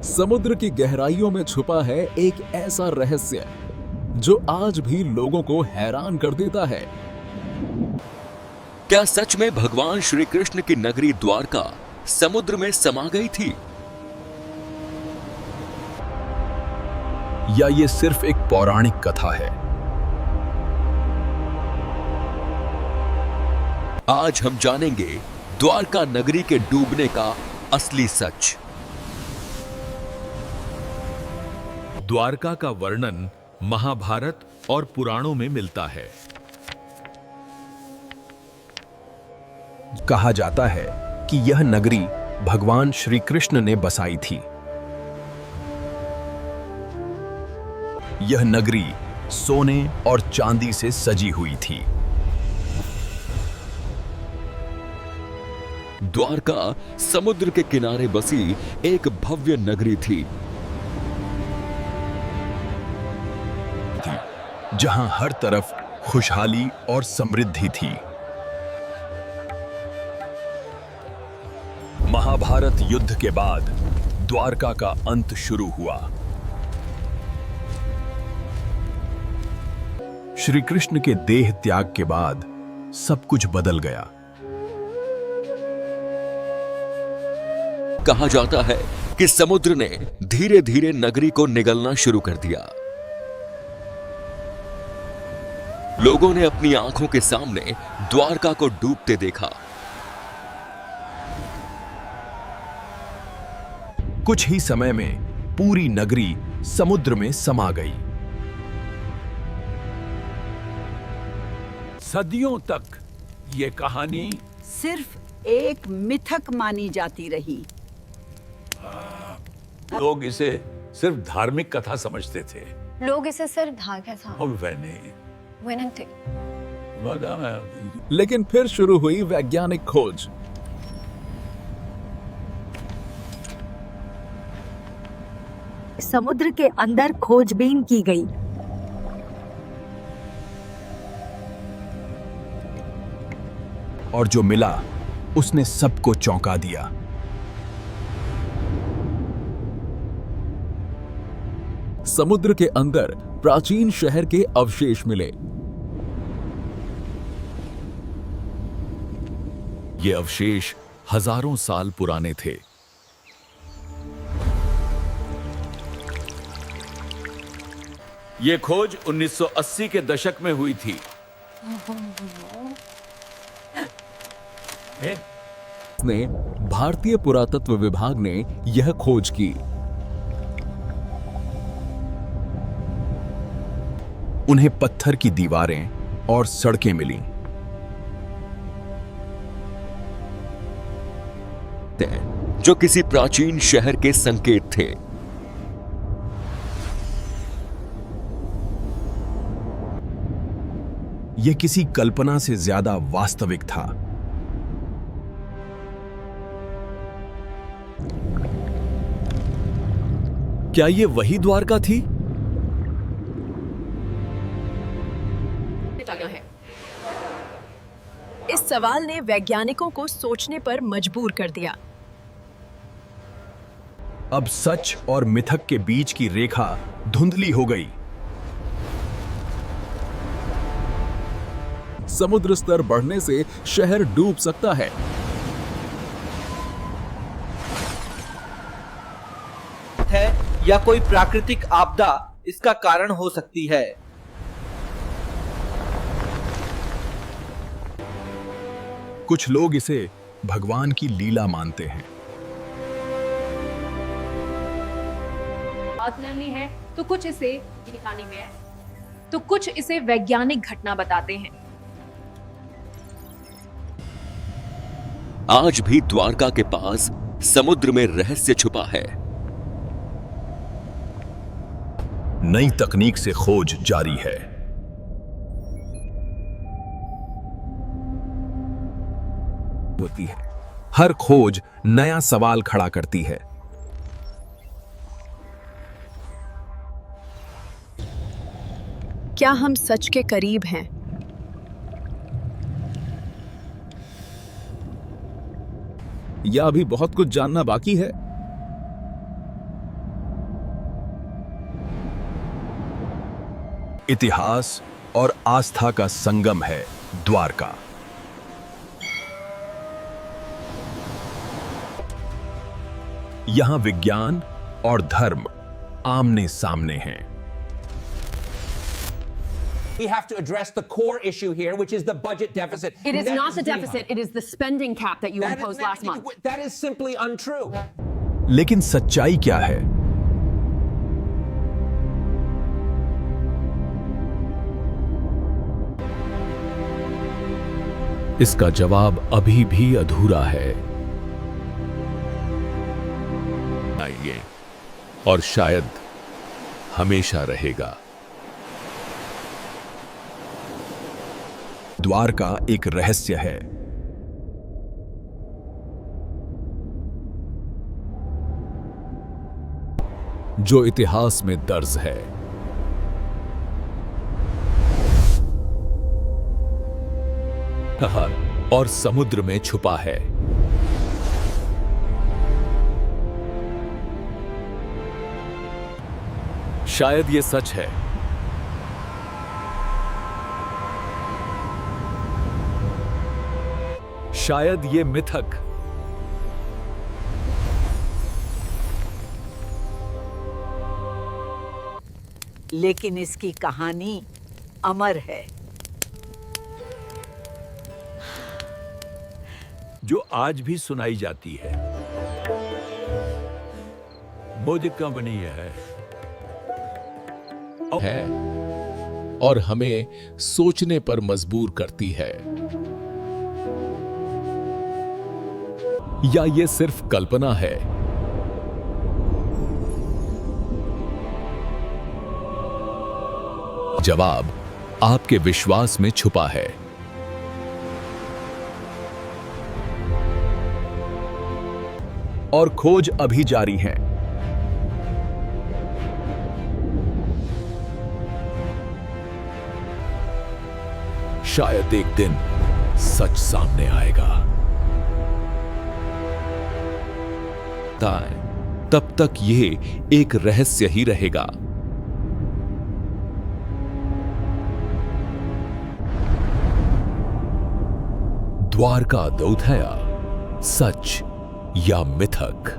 समुद्र की गहराइयों में छुपा है एक ऐसा रहस्य जो आज भी लोगों को हैरान कर देता है। क्या सच में भगवान श्री कृष्ण की नगरी द्वारका समुद्र में समा गई थी, या ये सिर्फ एक पौराणिक कथा है? आज हम जानेंगे द्वारका नगरी के डूबने का असली सच। द्वारका का वर्णन महाभारत और पुराणों में मिलता है। कहा जाता है कि यह नगरी भगवान श्री कृष्ण ने बसाई थी। यह नगरी सोने और चांदी से सजी हुई थी। द्वारका समुद्र के किनारे बसी एक भव्य नगरी थी, जहां हर तरफ खुशहाली और समृद्धि थी। महाभारत युद्ध के बाद द्वारका का अंत शुरू हुआ। श्री कृष्ण के देह त्याग के बाद सब कुछ बदल गया। कहा जाता है कि समुद्र ने धीरे धीरे नगरी को निगलना शुरू कर दिया। लोगों ने अपनी आंखों के सामने द्वारका को डूबते देखा। कुछ ही समय में पूरी नगरी समुद्र में समा गई। सदियों तक ये कहानी सिर्फ एक मिथक मानी जाती रही। लोग इसे सिर्फ धार्मिक कथा समझते थे। लोग इसे सिर्फ धागा था। और वैने लेकिन फिर शुरू हुई वैज्ञानिक खोज। समुद्र के अंदर खोजबीन की गई। और जो मिला उसने सबको चौंका दिया। समुद्र के अंदर प्राचीन शहर के अवशेष मिले। ये अवशेष हजारों साल पुराने थे। ये खोज 1980 के दशक में हुई थी। ने भारतीय पुरातत्व विभाग ने यह खोज की। उन्हें पत्थर की दीवारें और सड़कें मिलीं। जो किसी प्राचीन शहर के संकेत थे। यह किसी कल्पना से ज्यादा वास्तविक था। क्या ये वही द्वारका थी? इस सवाल ने वैज्ञानिकों को सोचने पर मजबूर कर दिया। अब सच और मिथक के बीच की रेखा धुंधली हो गई। समुद्र स्तर बढ़ने से शहर डूब सकता है। या कोई प्राकृतिक आपदा इसका कारण हो सकती है। कुछ लोग इसे भगवान की लीला मानते हैं। बात करनी है तो कुछ इसे कहानी में है, तो कुछ इसे वैज्ञानिक घटना बताते हैं। आज भी द्वारका के पास समुद्र में रहस्य छुपा है। नई तकनीक से खोज जारी है। होती है। हर खोज नया सवाल खड़ा करती है। क्या हम सच के करीब हैं? या अभी बहुत कुछ जानना बाकी है? इतिहास और आस्था का संगम है द्वारका। यहां विज्ञान और धर्म आमने सामने हैं। We have to address the core issue here, which is the budget deficit. It is not the deficit, it is the spending cap that you imposed last month. That is simply untrue. लेकिन सच्चाई क्या है? इसका जवाब अभी भी अधूरा है। आएंगे और शायद हमेशा रहेगा। द्वारका एक रहस्य है। जो इतिहास में दर्ज है। और समुद्र में छुपा है। शायद ये सच है। शायद ये मिथक। लेकिन इसकी कहानी अमर है। जो आज भी सुनाई जाती है। मोदी कंपनी है और हमें सोचने पर मजबूर करती है। या ये सिर्फ कल्पना है? जवाब आपके विश्वास में छुपा है। और खोज अभी जारी है। शायद एक दिन सच सामने आएगा। तब तक ये एक रहस्य ही रहेगा। द्वारका दौथया, सच या मिथक।